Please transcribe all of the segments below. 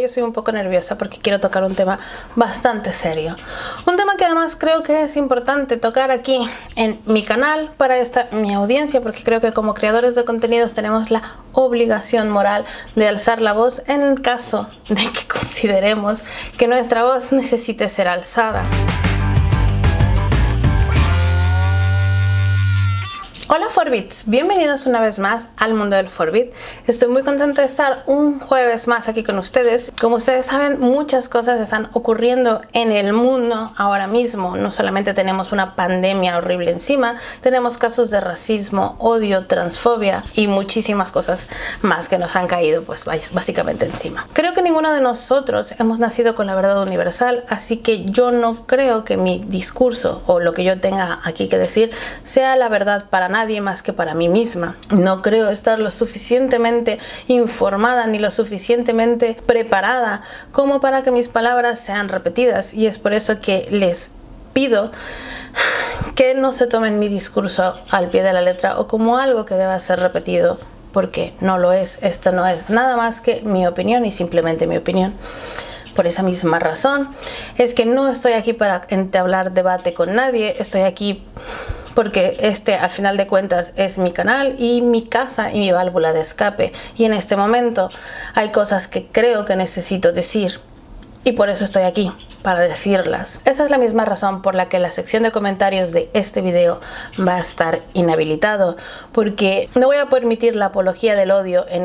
yo soy un poco nerviosa porque quiero tocar un tema bastante serio. Un tema que además creo que es importante tocar aquí en mi canal para mi audiencia, porque creo que como creadores de contenidos tenemos la obligación moral de alzar la voz en el caso de que consideremos que nuestra voz necesite ser alzada. Hola Forbits, bienvenidos una vez más al mundo del Forbit. Estoy muy contenta de estar un jueves más aquí con ustedes. Como ustedes saben, muchas cosas están ocurriendo en el mundo ahora mismo. No solamente tenemos una pandemia horrible encima, tenemos casos de racismo, odio, transfobia y muchísimas cosas más que nos han caído pues básicamente encima. Creo que ninguno de nosotros hemos nacido con la verdad universal, así que yo no creo que mi discurso o lo que yo tenga aquí que decir sea la verdad para nadie más que para mí misma. No creo estar lo suficientemente informada ni lo suficientemente preparada como para que mis palabras sean repetidas, y es por eso que les pido que no se tomen mi discurso al pie de la letra o como algo que deba ser repetido, porque no lo es. Esto no es nada más que mi opinión y simplemente mi opinión. Por esa misma razón es que no estoy aquí para entablar debate con nadie, estoy aquí porque al final de cuentas es mi canal y mi casa y mi válvula de escape, y en este momento hay cosas que creo que necesito decir y por eso estoy aquí, para decirlas. Esa es la misma razón por la que la sección de comentarios de este video va a estar inhabilitado, porque no voy a permitir la apología del odio en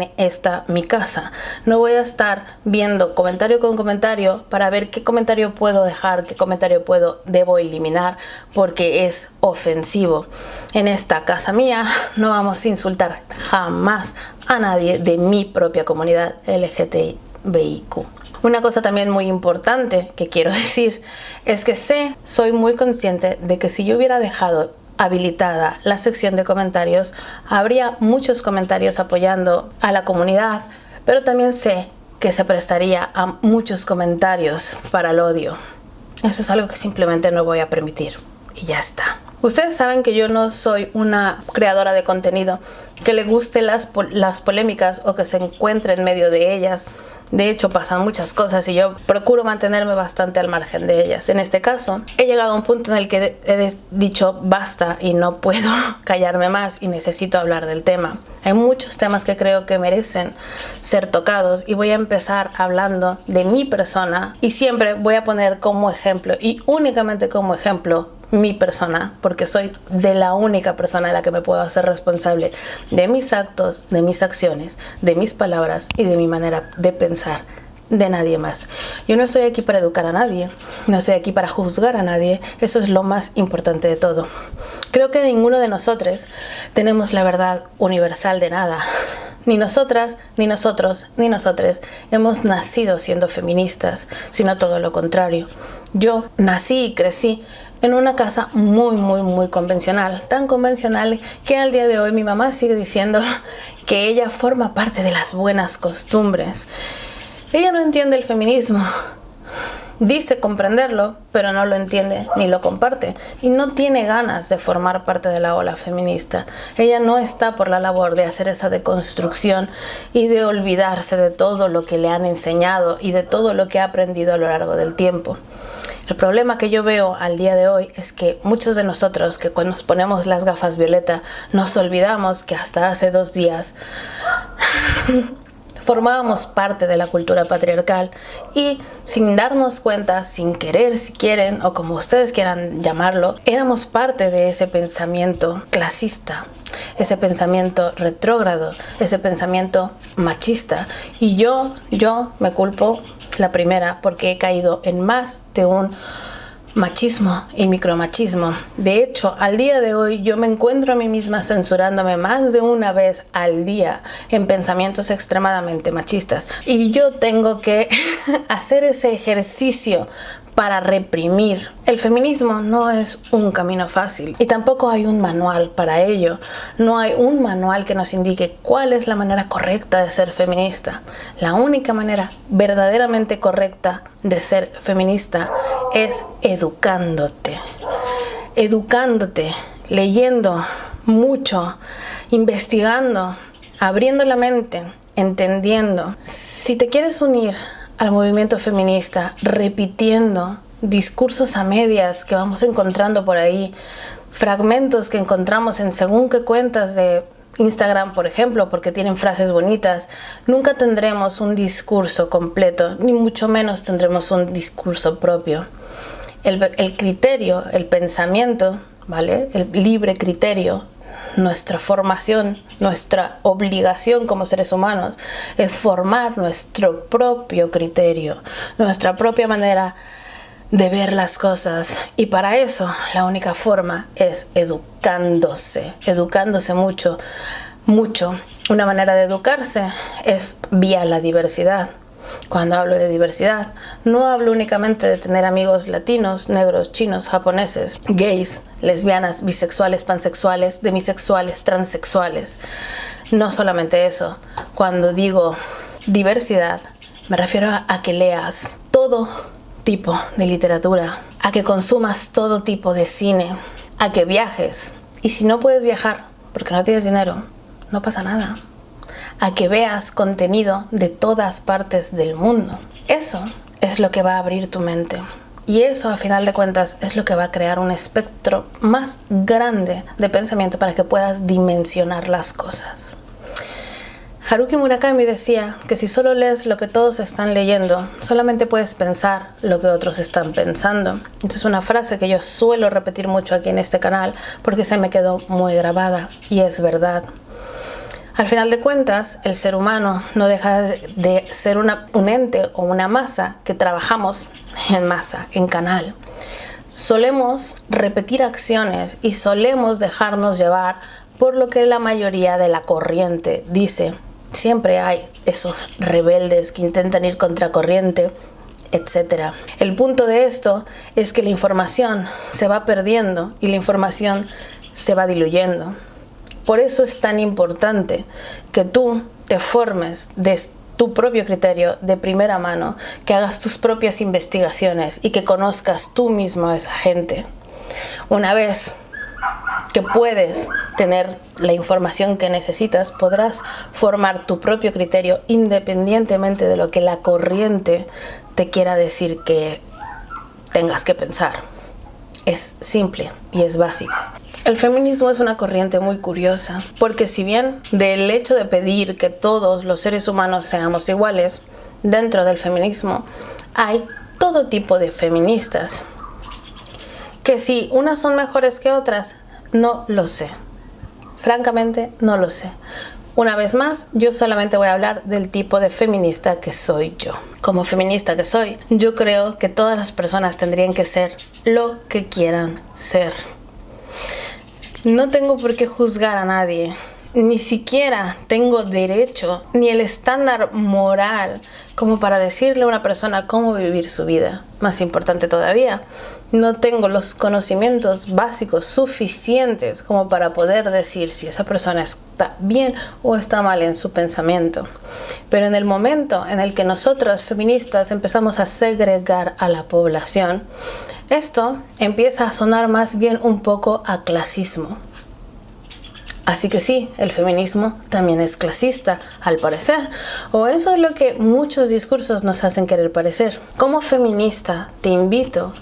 mi casa. No voy a estar viendo comentario con comentario para ver qué comentario puedo dejar, qué comentario debo eliminar, porque es ofensivo. En esta casa mía no vamos a insultar jamás a nadie de mi propia comunidad LGTBIQ. Una cosa también muy importante que quiero decir es que soy muy consciente de que si yo hubiera dejado habilitada la sección de comentarios, habría muchos comentarios apoyando a la comunidad, pero también sé que se prestaría a muchos comentarios para el odio. Eso es algo que simplemente no voy a permitir y ya está. Ustedes saben que yo no soy una creadora de contenido que le guste las polémicas o que se encuentre en medio de ellas. De hecho, pasan muchas cosas y yo procuro mantenerme bastante al margen de ellas. En este caso, he llegado a un punto en el que he dicho basta y no puedo callarme más y necesito hablar del tema. Hay muchos temas que creo que merecen ser tocados y voy a empezar hablando de mi persona, y siempre voy a poner como ejemplo y únicamente como ejemplo mi persona, porque soy de la única persona de la que me puedo hacer responsable de mis actos, de mis acciones, de mis palabras y de mi manera de pensar, de nadie más. Yo no estoy aquí para educar a nadie, no estoy aquí para juzgar a nadie. Eso es lo más importante de todo. Creo que ninguno de nosotros tenemos la verdad universal de nada. Ni nosotras, ni nosotros, ni nosotres hemos nacido siendo feministas, sino todo lo contrario. Yo nací y crecí en una casa muy convencional, tan convencional que al día de hoy mi mamá sigue diciendo que ella forma parte de las buenas costumbres. Ella no entiende el feminismo, dice comprenderlo, pero no lo entiende ni lo comparte, y no tiene ganas de formar parte de la ola feminista. Ella no está por la labor de hacer esa deconstrucción y de olvidarse de todo lo que le han enseñado y de todo lo que ha aprendido a lo largo del tiempo. El problema que yo veo al día de hoy es que muchos de nosotros, que cuando nos ponemos las gafas violeta, nos olvidamos que hasta hace 2 días formábamos parte de la cultura patriarcal, y sin darnos cuenta, sin querer, si quieren, o como ustedes quieran llamarlo, éramos parte de ese pensamiento clasista, ese pensamiento retrógrado, ese pensamiento machista. Y yo me culpo la primera, porque he caído en más de un machismo y micromachismo. De hecho, al día de hoy yo me encuentro a mí misma censurándome más de una vez al día en pensamientos extremadamente machistas, y yo tengo que hacer ese ejercicio para reprimir. El feminismo no es un camino fácil y tampoco hay un manual para ello. No hay un manual que nos indique cuál es la manera correcta de ser feminista. La única manera verdaderamente correcta de ser feminista es educándote, leyendo mucho, investigando, abriendo la mente, entendiendo. Si te quieres unir al movimiento feminista, repitiendo discursos a medias que vamos encontrando por ahí, fragmentos que encontramos en según qué cuentas de Instagram, por ejemplo, porque tienen frases bonitas, nunca tendremos un discurso completo, ni mucho menos tendremos un discurso propio. El criterio, el pensamiento, ¿vale? El libre criterio, nuestra formación, nuestra obligación como seres humanos es formar nuestro propio criterio, nuestra propia manera de ver las cosas, y para eso la única forma es educándose mucho. Una manera de educarse es vía la diversidad. Cuando hablo de diversidad, no hablo únicamente de tener amigos latinos, negros, chinos, japoneses, gays, lesbianas, bisexuales, pansexuales, demisexuales, transexuales. No solamente eso. Cuando digo diversidad, me refiero a que leas todo tipo de literatura, a que consumas todo tipo de cine, a que viajes. Y si no puedes viajar porque no tienes dinero, no pasa nada. A que veas contenido de todas partes del mundo. Eso es lo que va a abrir tu mente. Y eso, a final de cuentas, es lo que va a crear un espectro más grande de pensamiento para que puedas dimensionar las cosas. Haruki Murakami decía que si solo lees lo que todos están leyendo, solamente puedes pensar lo que otros están pensando. Esta es una frase que yo suelo repetir mucho aquí en este canal porque se me quedó muy grabada, y es verdad. Al final de cuentas, el ser humano no deja de ser un ente o una masa que trabajamos en masa, en canal. Solemos repetir acciones y solemos dejarnos llevar por lo que la mayoría de la corriente dice. Siempre hay esos rebeldes que intentan ir contracorriente, etc. El punto de esto es que la información se va perdiendo y la información se va diluyendo. Por eso es tan importante que tú te formes de tu propio criterio de primera mano, que hagas tus propias investigaciones y que conozcas tú mismo a esa gente. Una vez que puedes tener la información que necesitas, podrás formar tu propio criterio independientemente de lo que la corriente te quiera decir que tengas que pensar. Es simple y es básico. El feminismo es una corriente muy curiosa, porque si bien del hecho de pedir que todos los seres humanos seamos iguales, dentro del feminismo hay todo tipo de feministas. Que si unas son mejores que otras, no lo sé. Francamente, no lo sé. Una vez más, yo solamente voy a hablar del tipo de feminista que soy yo. Como feminista que soy, yo creo que todas las personas tendrían que ser lo que quieran ser. No tengo por qué juzgar a nadie. Ni siquiera tengo derecho ni el estándar moral como para decirle a una persona cómo vivir su vida. Más importante todavía, no tengo los conocimientos básicos suficientes como para poder decir si esa persona está bien o está mal en su pensamiento. Pero en el momento en el que nosotros feministas empezamos a segregar a la población, esto empieza a sonar más bien un poco a clasismo. Así que sí, el feminismo también es clasista, al parecer. O eso es lo que muchos discursos nos hacen querer parecer. Como feminista, te invito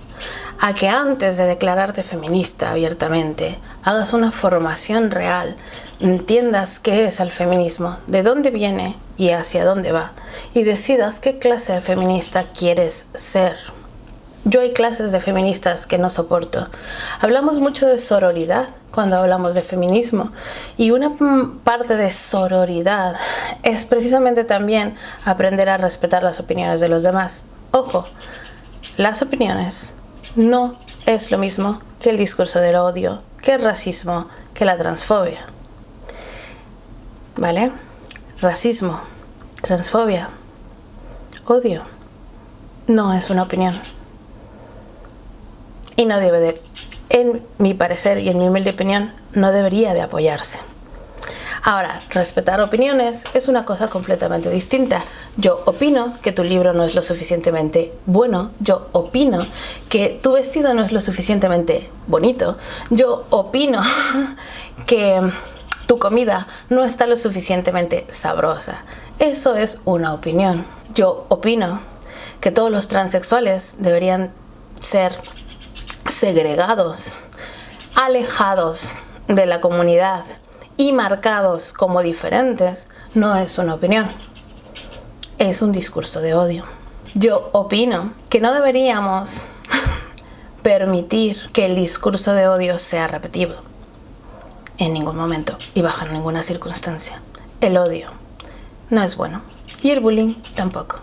a que antes de declararte feminista abiertamente, hagas una formación real, entiendas qué es el feminismo, de dónde viene y hacia dónde va, y decidas qué clase de feminista quieres ser. Yo hay clases de feministas que no soporto. Hablamos mucho de sororidad cuando hablamos de feminismo, y una parte de sororidad es precisamente también aprender a respetar las opiniones de los demás. Ojo, las opiniones no es lo mismo que el discurso del odio, que el racismo, que la transfobia. ¿Vale? Racismo, transfobia, odio, no es una opinión. Y no debe de, en mi parecer y en mi humilde opinión, no debería de apoyarse. Ahora, respetar opiniones es una cosa completamente distinta. Yo opino que tu libro no es lo suficientemente bueno. Yo opino que tu vestido no es lo suficientemente bonito. Yo opino que tu comida no está lo suficientemente sabrosa. Eso es una opinión. Yo opino que todos los transexuales deberían ser segregados, alejados de la comunidad y marcados como diferentes, no es una opinión, es un discurso de odio. Yo opino que no deberíamos permitir que el discurso de odio sea repetido en ningún momento y bajo ninguna circunstancia. El odio no es bueno y el bullying tampoco.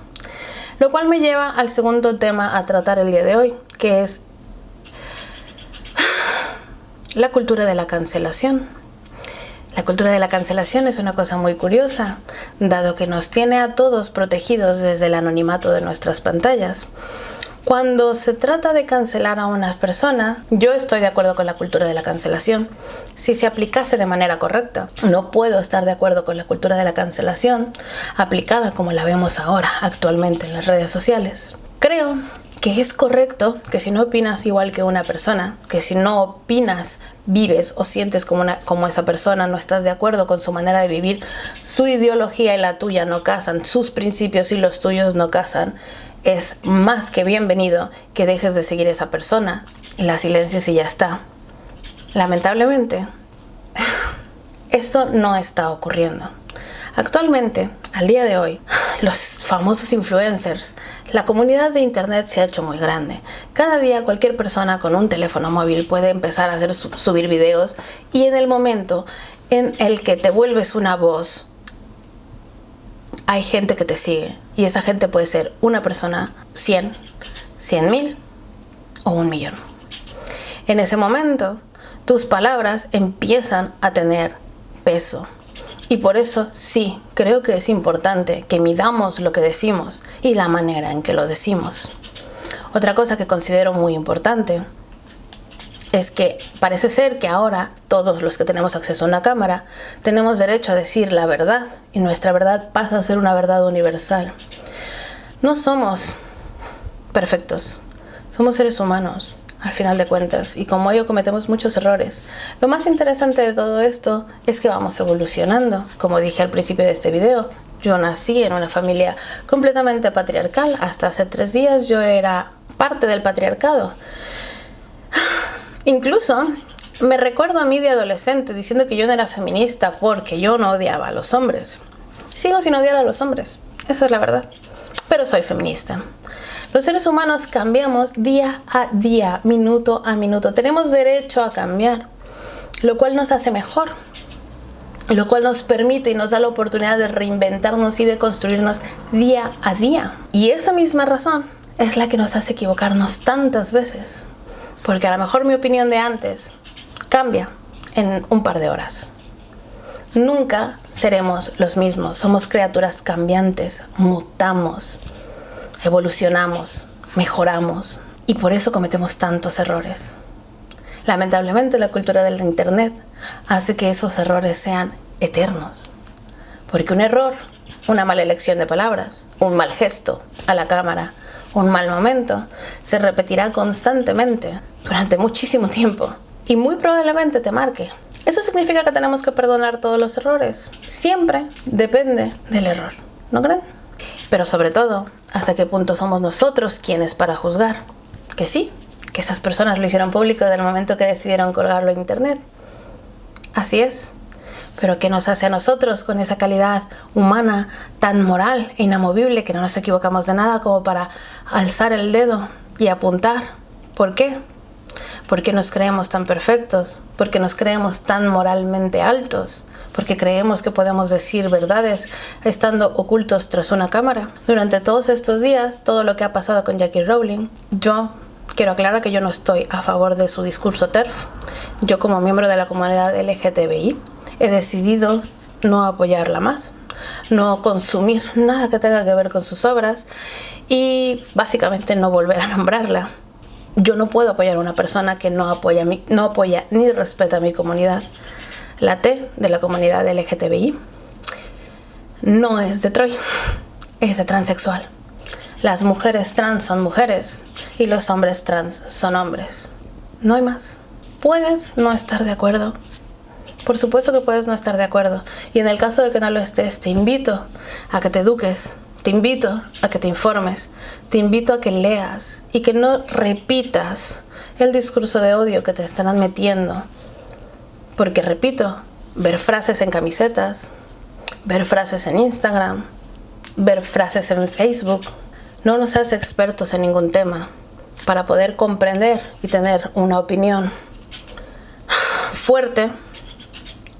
Lo cual me lleva al segundo tema a tratar el día de hoy, que es la cultura de la cancelación. La cultura de la cancelación es una cosa muy curiosa, dado que nos tiene a todos protegidos desde el anonimato de nuestras pantallas. Cuando se trata de cancelar a una persona, yo estoy de acuerdo con la cultura de la cancelación si se aplicase de manera correcta. No puedo estar de acuerdo con la cultura de la cancelación aplicada como la vemos ahora, actualmente en las redes sociales. Creo que es correcto que si no opinas igual que una persona, que si no opinas, vives o sientes como esa persona, no estás de acuerdo con su manera de vivir, su ideología y la tuya no casan, sus principios y los tuyos no casan, es más que bienvenido que dejes de seguir a esa persona, la silencies y ya está. Lamentablemente, eso no está ocurriendo. Actualmente, al día de hoy, los famosos influencers, la comunidad de internet se ha hecho muy grande. Cada día cualquier persona con un teléfono móvil puede empezar a subir videos, y en el momento en el que te vuelves una voz, hay gente que te sigue, y esa gente puede ser una persona, 100, 100,000 o 1,000,000. En ese momento, tus palabras empiezan a tener peso. Y por eso sí, creo que es importante que midamos lo que decimos y la manera en que lo decimos. Otra cosa que considero muy importante es que parece ser que ahora todos los que tenemos acceso a una cámara tenemos derecho a decir la verdad, y nuestra verdad pasa a ser una verdad universal. No somos perfectos, somos seres humanos al final de cuentas, y como ello cometemos muchos errores. Lo más interesante de todo esto es que vamos evolucionando. Como dije al principio de este video, yo nací en una familia completamente patriarcal. Hasta hace 3 días yo era parte del patriarcado. Incluso me recuerdo a mí de adolescente diciendo que yo no era feminista porque yo no odiaba a los hombres. Sigo sin odiar a los hombres, esa es la verdad, pero soy feminista. Los seres humanos cambiamos día a día, minuto a minuto. Tenemos derecho a cambiar, lo cual nos hace mejor, lo cual nos permite y nos da la oportunidad de reinventarnos y de construirnos día a día. Y esa misma razón es la que nos hace equivocarnos tantas veces, porque a lo mejor mi opinión de antes cambia en un par de horas. Nunca seremos los mismos, somos criaturas cambiantes, mutamos, evolucionamos, mejoramos, y por eso cometemos tantos errores. Lamentablemente, la cultura del internet hace que esos errores sean eternos, porque un error, una mala elección de palabras, un mal gesto a la cámara, un mal momento, se repetirá constantemente durante muchísimo tiempo y muy probablemente te marque. ¿Eso significa que tenemos que perdonar todos los errores? Siempre depende del error, ¿no creen? Pero sobre todo, ¿hasta qué punto somos nosotros quienes para juzgar? Que sí, que esas personas lo hicieron público desde el momento que decidieron colgarlo en internet. Así es. Pero ¿qué nos hace a nosotros con esa calidad humana tan moral e inamovible que no nos equivocamos de nada como para alzar el dedo y apuntar? ¿Por qué? ¿Por qué nos creemos tan perfectos? ¿Por qué nos creemos tan moralmente altos? Porque creemos que podemos decir verdades estando ocultos tras una cámara. Durante todos estos días, todo lo que ha pasado con J.K. Rowling, yo quiero aclarar que yo no estoy a favor de su discurso TERF. Yo, como miembro de la comunidad LGTBI, he decidido no apoyarla más, no consumir nada que tenga que ver con sus obras y básicamente no volver a nombrarla. Yo no puedo apoyar a una persona que no apoya ni respeta a mi comunidad. La T de la comunidad LGTBI no es de Troy, es de transexual. Las mujeres trans son mujeres y los hombres trans son hombres. No hay más. Puedes no estar de acuerdo. Por supuesto que puedes no estar de acuerdo. Y en el caso de que no lo estés, te invito a que te eduques te invito a que te informes, te invito a que leas y que no repitas el discurso de odio que te están metiendo. Porque repito, ver frases en camisetas, ver frases en Instagram, ver frases en Facebook, no nos hace expertos en ningún tema. Para poder comprender y tener una opinión fuerte,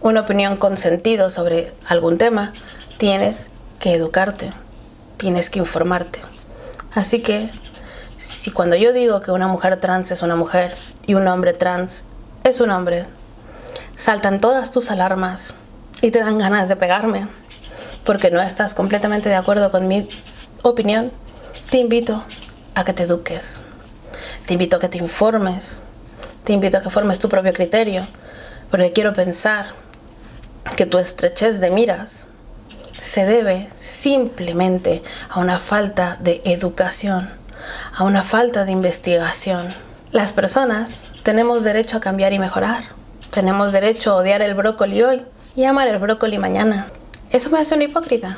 una opinión con sentido sobre algún tema, tienes que educarte, tienes que informarte. Así que, si cuando yo digo que una mujer trans es una mujer y un hombre trans es un hombre, saltan todas tus alarmas y te dan ganas de pegarme porque no estás completamente de acuerdo con mi opinión, te invito a que te eduques, te invito a que te informes, te invito a que formes tu propio criterio, porque quiero pensar que tu estrechez de miras se debe simplemente a una falta de educación, a una falta de investigación. Las personas tenemos derecho a cambiar y mejorar. Tenemos derecho a odiar el brócoli hoy y amar el brócoli mañana. ¿Eso me hace una hipócrita?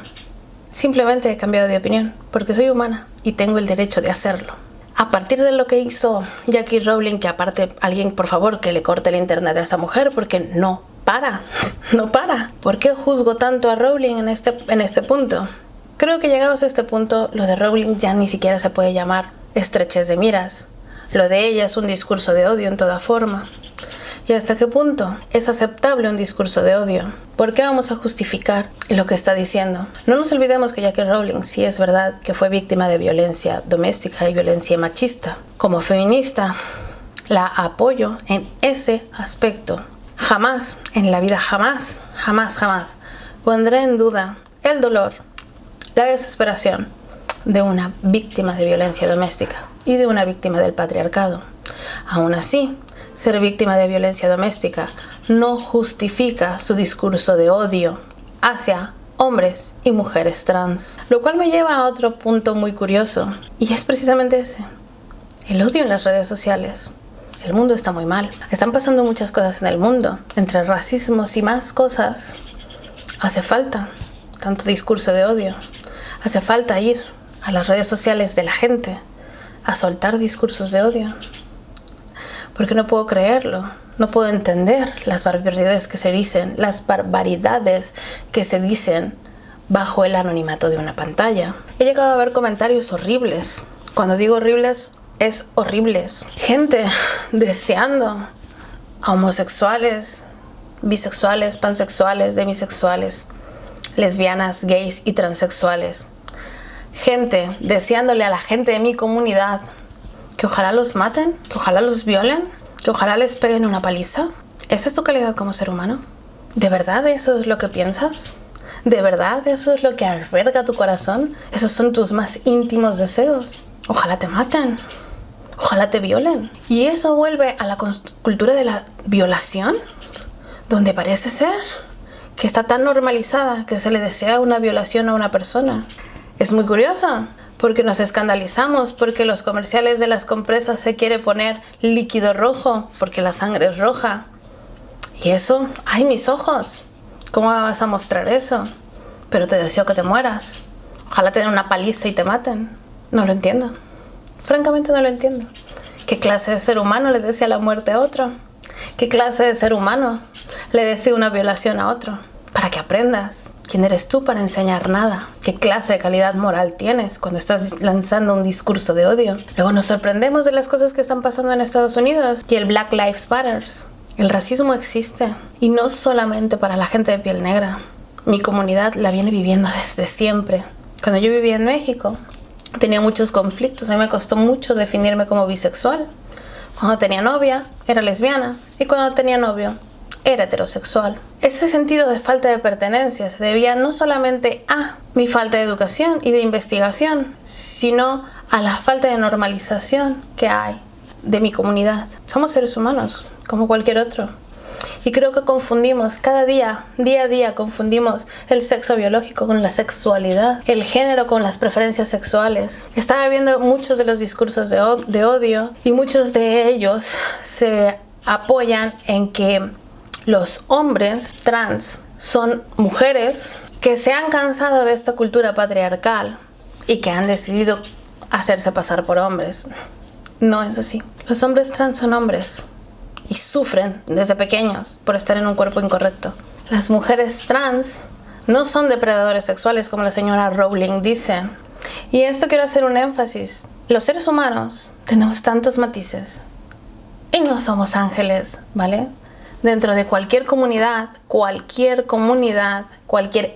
Simplemente he cambiado de opinión porque soy humana y tengo el derecho de hacerlo. A partir de lo que hizo J.K. Rowling, que aparte alguien por favor que le corte el internet a esa mujer porque no para. ¿Por qué juzgo tanto a Rowling en este punto? Creo que llegados a este punto, lo de Rowling ya ni siquiera se puede llamar estrechez de miras. Lo de ella es un discurso de odio en toda forma. ¿Y hasta qué punto es aceptable un discurso de odio? ¿Por qué vamos a justificar lo que está diciendo? No nos olvidemos que J.K. Rowling sí es verdad que fue víctima de violencia doméstica y violencia machista. Como feminista, la apoyo en ese aspecto. Jamás, en la vida, jamás pondré en duda el dolor, la desesperación de una víctima de violencia doméstica y de una víctima del patriarcado. Aún así, ser víctima de violencia doméstica no justifica su discurso de odio hacia hombres y mujeres trans. Lo cual me lleva a otro punto muy curioso, y es precisamente ese: el odio en las redes sociales. El mundo está muy mal. Están pasando muchas cosas en el mundo, entre racismos y más cosas. Hace falta tanto discurso de odio. Hace falta ir a las redes sociales de la gente a soltar discursos de odio. Porque no puedo creerlo, no puedo entender las barbaridades que se dicen, bajo el anonimato de una pantalla. He llegado a ver comentarios horribles. Cuando digo horribles, es horribles. Gente deseando a homosexuales, bisexuales, pansexuales, demisexuales, lesbianas, gays y transexuales. Gente deseándole a la gente de mi comunidad que ojalá los maten, que ojalá los violen, que ojalá les peguen una paliza. ¿Esa es tu calidad como ser humano? ¿De verdad eso es lo que piensas? ¿De verdad eso es lo que alberga tu corazón? ¿Esos son tus más íntimos deseos? Ojalá te maten, ojalá te violen. Y eso vuelve a la cultura de la violación, donde parece ser que está tan normalizada que se le desea una violación a una persona. Es muy curioso, porque nos escandalizamos, porque los comerciales de las compresas se quiere poner líquido rojo, porque la sangre es roja. Y eso, ¡ay, mis ojos! ¿Cómo me vas a mostrar eso? Pero te deseo que te mueras. Ojalá te den una paliza y te maten. No lo entiendo. Francamente no lo entiendo. ¿Qué clase de ser humano le desea la muerte a otro? ¿Qué clase de ser humano le desea una violación a otro? Para que aprendas. ¿Quién eres tú para enseñar nada? ¿Qué clase de calidad moral tienes cuando estás lanzando un discurso de odio? Luego nos sorprendemos de las cosas que están pasando en Estados Unidos y el Black Lives Matter. El racismo existe, y no solamente para la gente de piel negra. Mi comunidad la viene viviendo desde siempre. Cuando yo vivía en México, tenía muchos conflictos. A mí me costó mucho definirme como bisexual. Cuando tenía novia, era lesbiana, y cuando tenía novio, era heterosexual. Ese sentido de falta de pertenencia se debía no solamente a mi falta de educación y de investigación, sino a la falta de normalización que hay de mi comunidad. Somos seres humanos, como cualquier otro. Y creo que confundimos cada día a día confundimos el sexo biológico con la sexualidad, el género con las preferencias sexuales. Estaba viendo muchos de los discursos de odio, y muchos de ellos se apoyan en que los hombres trans son mujeres que se han cansado de esta cultura patriarcal y que han decidido hacerse pasar por hombres. No es así. Los hombres trans son hombres y sufren desde pequeños por estar en un cuerpo incorrecto. Las mujeres trans no son depredadores sexuales como la señora Rowling dice. Y esto quiero hacer un énfasis. Los seres humanos tenemos tantos matices y no somos ángeles, ¿vale? Dentro de cualquier comunidad, cualquier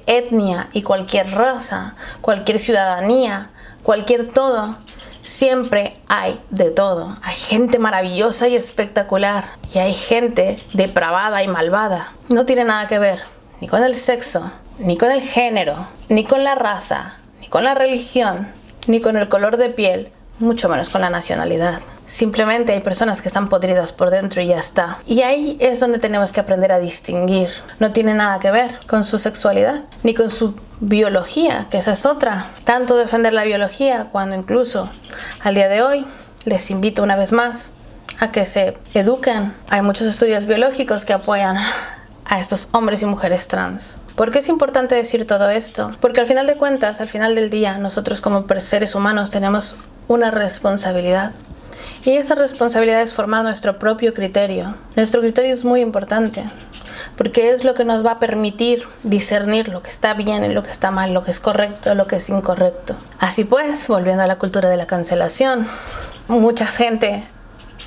etnia y cualquier raza, cualquier ciudadanía, cualquier todo, siempre hay de todo. Hay gente maravillosa y espectacular y hay gente depravada y malvada. No tiene nada que ver ni con el sexo, ni con el género, ni con la raza, ni con la religión, ni con el color de piel, mucho menos con la nacionalidad. Simplemente hay personas que están podridas por dentro y ya está. Y ahí es donde tenemos que aprender a distinguir. No tiene nada que ver con su sexualidad, ni con su biología, que esa es otra. Tanto defender la biología cuando incluso al día de hoy les invito una vez más a que se eduquen. Hay muchos estudios biológicos que apoyan a estos hombres y mujeres trans. ¿Por qué es importante decir todo esto? Porque al final de cuentas, al final del día, nosotros como seres humanos tenemos una responsabilidad. Y esa responsabilidad es formar nuestro propio criterio. Nuestro criterio es muy importante, porque es lo que nos va a permitir discernir lo que está bien y lo que está mal, lo que es correcto y lo que es incorrecto. Así pues, volviendo a la cultura de la cancelación, mucha gente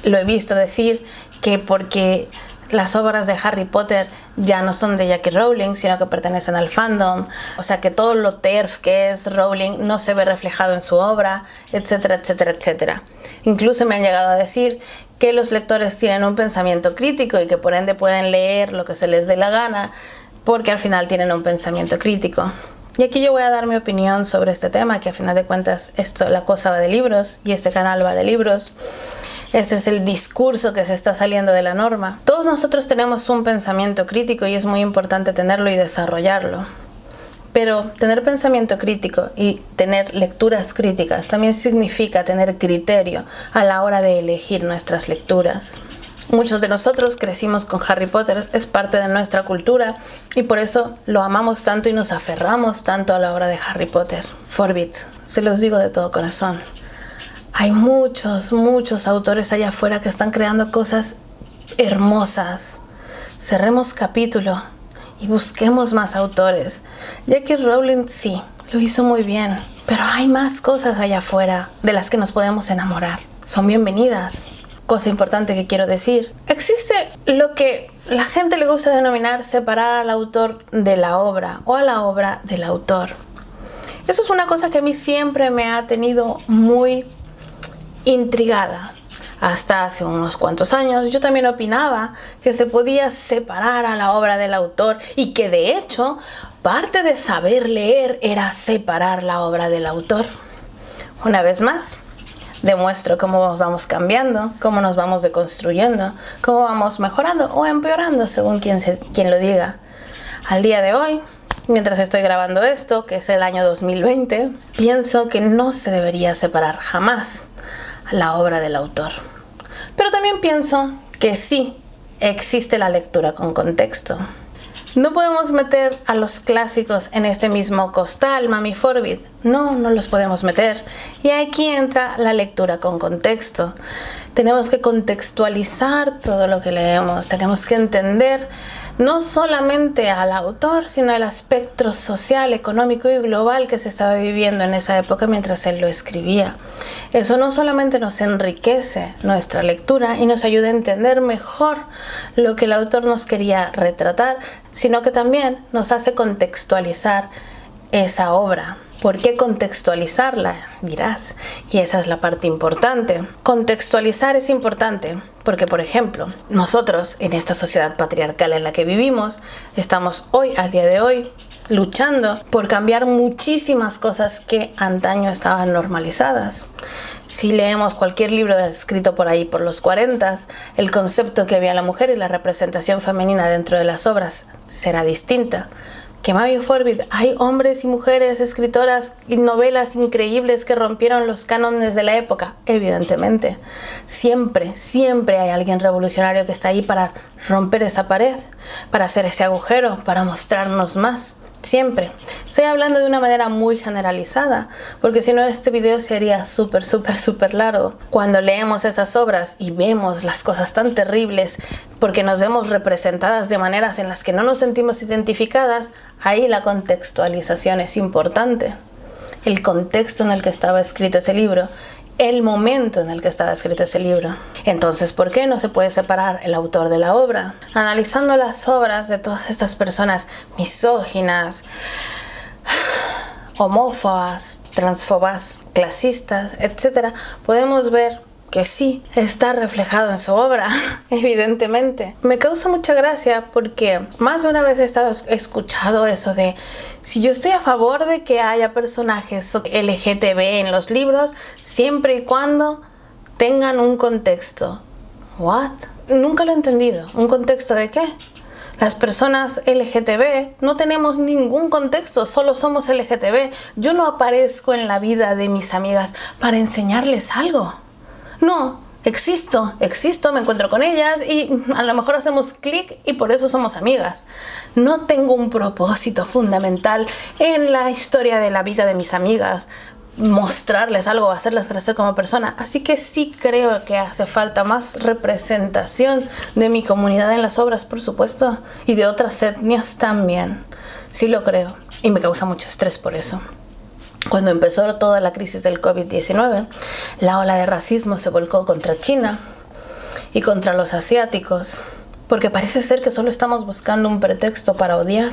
lo he visto decir que porque las obras de Harry Potter ya no son de J.K. Rowling, sino que pertenecen al fandom. O sea que todo lo TERF que es Rowling no se ve reflejado en su obra, etcétera, etcétera, etcétera. Incluso me han llegado a decir que los lectores tienen un pensamiento crítico y que por ende pueden leer lo que se les dé la gana porque al final tienen un pensamiento crítico. Y aquí yo voy a dar mi opinión sobre este tema, que al final de cuentas la cosa va de libros y este canal va de libros. Este es el discurso que se está saliendo de la norma. Todos nosotros tenemos un pensamiento crítico y es muy importante tenerlo y desarrollarlo. Pero tener pensamiento crítico y tener lecturas críticas también significa tener criterio a la hora de elegir nuestras lecturas. Muchos de nosotros crecimos con Harry Potter, es parte de nuestra cultura y por eso lo amamos tanto y nos aferramos tanto a la obra de Harry Potter. Forbit, se los digo de todo corazón. Hay muchos autores allá afuera que están creando cosas hermosas. Cerremos capítulo y busquemos más autores. J.K. Rowling sí, lo hizo muy bien, pero hay más cosas allá afuera de las que nos podemos enamorar. Son bienvenidas. Cosa importante que quiero decir. Existe lo que la gente le gusta denominar separar al autor de la obra o a la obra del autor. Eso es una cosa que a mí siempre me ha tenido muy intrigada. Hasta hace unos cuantos años yo también opinaba que se podía separar a la obra del autor y que de hecho parte de saber leer era separar la obra del autor. Una vez más, demuestro cómo nos vamos cambiando, cómo nos vamos deconstruyendo, cómo vamos mejorando o empeorando según quien lo diga. Al día de hoy, mientras estoy grabando esto, que es el año 2020, pienso que no se debería separar jamás la obra del autor. Pero también pienso que sí existe la lectura con contexto. No podemos meter a los clásicos en este mismo costal, Mami Forbit. No los podemos meter. Y aquí entra la lectura con contexto. Tenemos que contextualizar todo lo que leemos. Tenemos que entender no solamente al autor, sino el aspecto social, económico y global que se estaba viviendo en esa época mientras él lo escribía. Eso no solamente nos enriquece nuestra lectura y nos ayuda a entender mejor lo que el autor nos quería retratar, sino que también nos hace contextualizar esa obra. ¿Por qué contextualizarla? Dirás. Y esa es la parte importante. Contextualizar es importante porque, por ejemplo, nosotros en esta sociedad patriarcal en la que vivimos, estamos hoy, al día de hoy, luchando por cambiar muchísimas cosas que antaño estaban normalizadas. Si leemos cualquier libro escrito por ahí por los 40, el concepto que había la mujer y la representación femenina dentro de las obras será distinta. Que Mami Forbit, hay hombres y mujeres, escritoras y novelas increíbles que rompieron los cánones de la época. Evidentemente, siempre hay alguien revolucionario que está ahí para romper esa pared, para hacer ese agujero, para mostrarnos más. Siempre. Estoy hablando de una manera muy generalizada, porque si no este video sería súper largo. Cuando leemos esas obras y vemos las cosas tan terribles, porque nos vemos representadas de maneras en las que no nos sentimos identificadas, ahí la contextualización es importante. El contexto en el que estaba escrito ese libro, el momento en el que estaba escrito ese libro. Entonces, ¿por qué no se puede separar el autor de la obra? Analizando las obras de todas estas personas misóginas, homófobas, transfobas, clasistas, etc., podemos ver que sí, está reflejado en su obra, evidentemente. Me causa mucha gracia porque más de una vez he escuchado eso de si yo estoy a favor de que haya personajes LGTB en los libros, siempre y cuando tengan un contexto. ¿What? Nunca lo he entendido. ¿Un contexto de qué? Las personas LGTB no tenemos ningún contexto, solo somos LGTB. Yo no aparezco en la vida de mis amigas para enseñarles algo. No, existo, me encuentro con ellas y a lo mejor hacemos clic y por eso somos amigas. No tengo un propósito fundamental en la historia de la vida de mis amigas, mostrarles algo, hacerlas crecer como persona. Así que sí creo que hace falta más representación de mi comunidad en las obras, por supuesto, y de otras etnias también. Sí lo creo y me causa mucho estrés por eso. Cuando empezó toda la crisis del COVID-19, la ola de racismo se volcó contra China y contra los asiáticos, porque parece ser que solo estamos buscando un pretexto para odiar,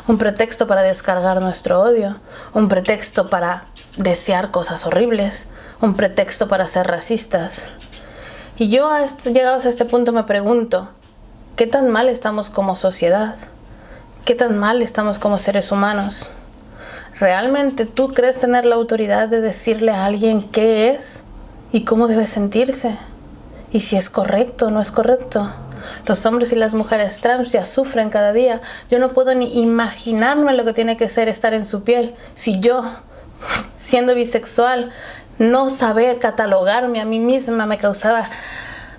un pretexto para descargar nuestro odio, un pretexto para desear cosas horribles, un pretexto para ser racistas. Y yo, llegados a este punto, me pregunto, ¿qué tan mal estamos como sociedad? ¿Qué tan mal estamos como seres humanos? ¿Realmente tú crees tener la autoridad de decirle a alguien qué es y cómo debe sentirse? Y si es correcto o no es correcto. Los hombres y las mujeres trans ya sufren cada día. Yo no puedo ni imaginarme lo que tiene que ser estar en su piel. Si yo, siendo bisexual, no saber catalogarme a mí misma me causaba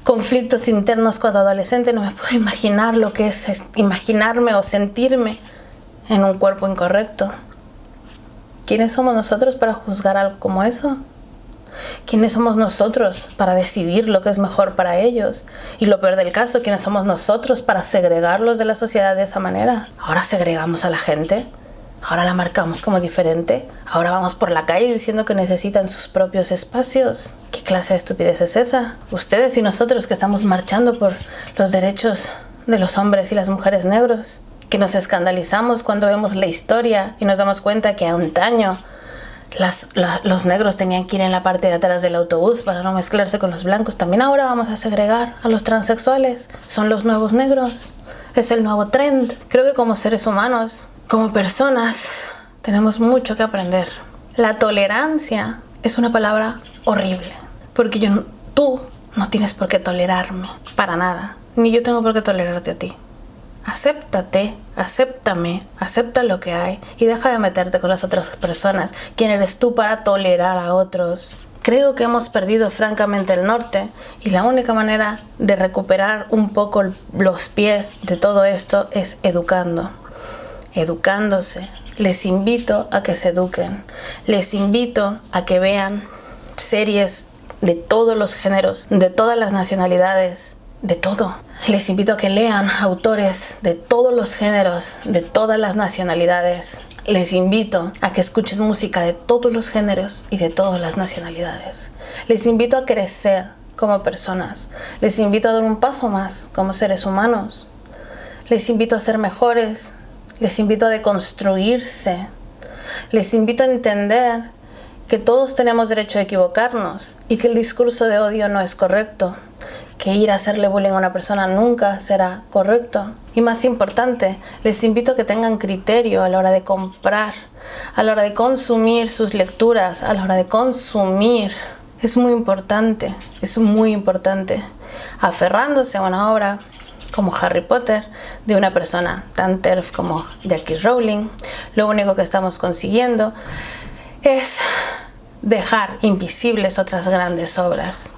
conflictos internos cuando adolescente, no me puedo imaginar lo que es imaginarme o sentirme en un cuerpo incorrecto. ¿Quiénes somos nosotros para juzgar algo como eso? ¿Quiénes somos nosotros para decidir lo que es mejor para ellos? Y lo peor del caso, ¿quiénes somos nosotros para segregarlos de la sociedad de esa manera? Ahora segregamos a la gente, ahora la marcamos como diferente, ahora vamos por la calle diciendo que necesitan sus propios espacios. ¿Qué clase de estupidez es esa? Ustedes y nosotros que estamos marchando por los derechos de los hombres y las mujeres negros, que nos escandalizamos cuando vemos la historia y nos damos cuenta que antaño los negros tenían que ir en la parte de atrás del autobús para no mezclarse con los blancos. También ahora vamos a segregar a los transexuales. Son los nuevos negros. Es el nuevo trend. Creo que como seres humanos, como personas, tenemos mucho que aprender. La tolerancia es una palabra horrible, porque tú no tienes por qué tolerarme para nada, ni yo tengo por qué tolerarte a ti. Acéptate, acéptame, acepta lo que hay y deja de meterte con las otras personas. ¿Quién eres tú para tolerar a otros? Creo que hemos perdido francamente el norte y la única manera de recuperar un poco los pies de todo esto es educándose. Les invito a que se eduquen, les invito a que vean series de todos los géneros, de todas las nacionalidades, de todo. Les invito a que lean autores de todos los géneros, de todas las nacionalidades. Les invito a que escuchen música de todos los géneros y de todas las nacionalidades. Les invito a crecer como personas. Les invito a dar un paso más como seres humanos. Les invito a ser mejores. Les invito a deconstruirse. Les invito a entender que todos tenemos derecho a equivocarnos y que el discurso de odio no es correcto, que ir a hacerle bullying a una persona nunca será correcto. Y más importante, les invito a que tengan criterio a la hora de comprar, a la hora de consumir sus lecturas, a la hora de consumir. Es muy importante, aferrándose a una obra como Harry Potter, de una persona tan TERF como J.K. Rowling. Lo único que estamos consiguiendo es dejar invisibles otras grandes obras.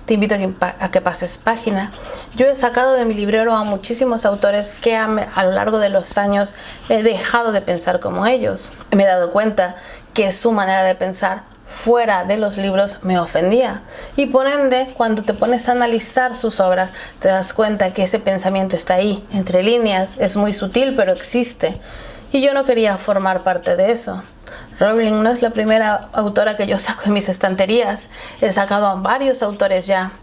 te invito a que pases página. Yo he sacado de mi librero a muchísimos autores que a lo largo de los años he dejado de pensar como ellos. Me he dado cuenta que su manera de pensar fuera de los libros me ofendía, y por ende, cuando te pones a analizar sus obras, te das cuenta que ese pensamiento está ahí, entre líneas, es muy sutil, pero existe, y yo no quería formar parte de eso. Rowling no es la primera autora que yo saco de mis estanterías, he sacado a varios autores ya.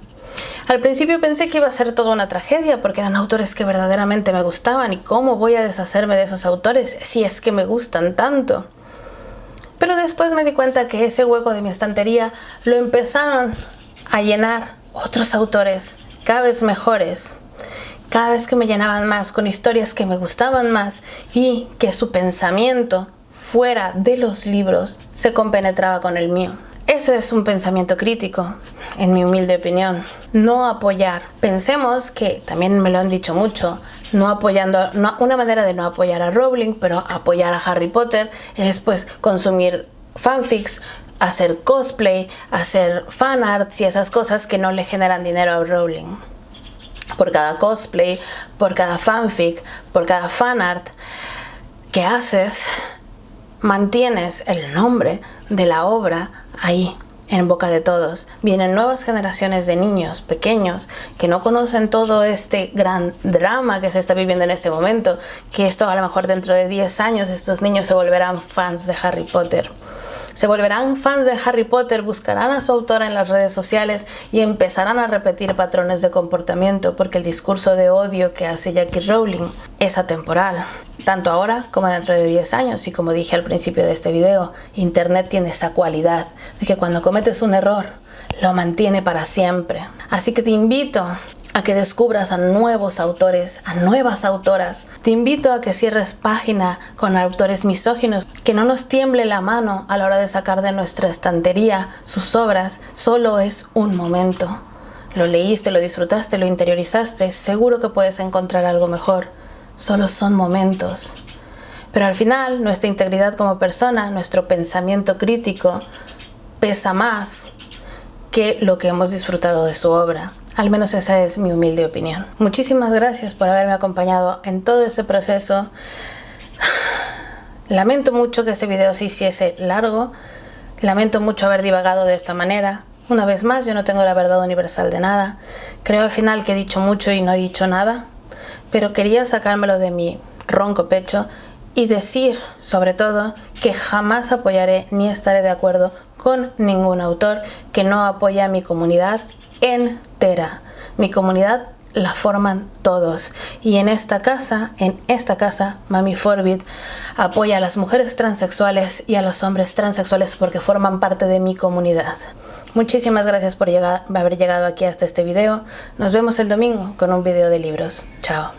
Al principio pensé que iba a ser toda una tragedia porque eran autores que verdaderamente me gustaban, y cómo voy a deshacerme de esos autores si es que me gustan tanto. Pero después me di cuenta que ese hueco de mi estantería lo empezaron a llenar otros autores cada vez mejores, cada vez que me llenaban más, con historias que me gustaban más y que su pensamiento fuera de los libros se compenetraba con el mío. Eso es un pensamiento crítico, en mi humilde opinión. No apoyar. Pensemos que, también me lo han dicho mucho, una manera de no apoyar a Rowling, pero apoyar a Harry Potter es pues consumir fanfics, hacer cosplay, hacer fanarts y esas cosas que no le generan dinero a Rowling. Por cada cosplay, por cada fanfic, por cada fanart que haces, mantienes el nombre de la obra ahí, en boca de todos. Vienen nuevas generaciones de niños pequeños que no conocen todo este gran drama que se está viviendo en este momento, que esto a lo mejor dentro de 10 años estos niños se volverán fans de Harry Potter. Se volverán fans de Harry Potter, buscarán a su autora en las redes sociales y empezarán a repetir patrones de comportamiento, porque el discurso de odio que hace J.K. Rowling es atemporal, tanto ahora como dentro de 10 años. Y como dije al principio de este video, Internet tiene esa cualidad de que cuando cometes un error, lo mantiene para siempre. Así que te invito a que descubras a nuevos autores, a nuevas autoras. Te invito a que cierres página con autores misóginos, que no nos tiemble la mano a la hora de sacar de nuestra estantería sus obras. Solo es un momento. Lo leíste, lo disfrutaste, lo interiorizaste, seguro que puedes encontrar algo mejor. Solo son momentos. Pero al final, nuestra integridad como persona, nuestro pensamiento crítico, pesa más que lo que hemos disfrutado de su obra. Al menos esa es mi humilde opinión. Muchísimas gracias por haberme acompañado en todo este proceso. Lamento mucho que este video se hiciese largo. Lamento mucho haber divagado de esta manera. Una vez más, yo no tengo la verdad universal de nada. Creo al final que he dicho mucho y no he dicho nada. Pero quería sacármelo de mi ronco pecho y decir, sobre todo, que jamás apoyaré ni estaré de acuerdo con ningún autor que no apoye a mi comunidad entera. Mi comunidad la forman todos, y en esta casa, Mami Forbid apoya a las mujeres transexuales y a los hombres transexuales porque forman parte de mi comunidad. Muchísimas gracias por haber llegado aquí hasta este video. Nos vemos el domingo con un video de libros. Chao.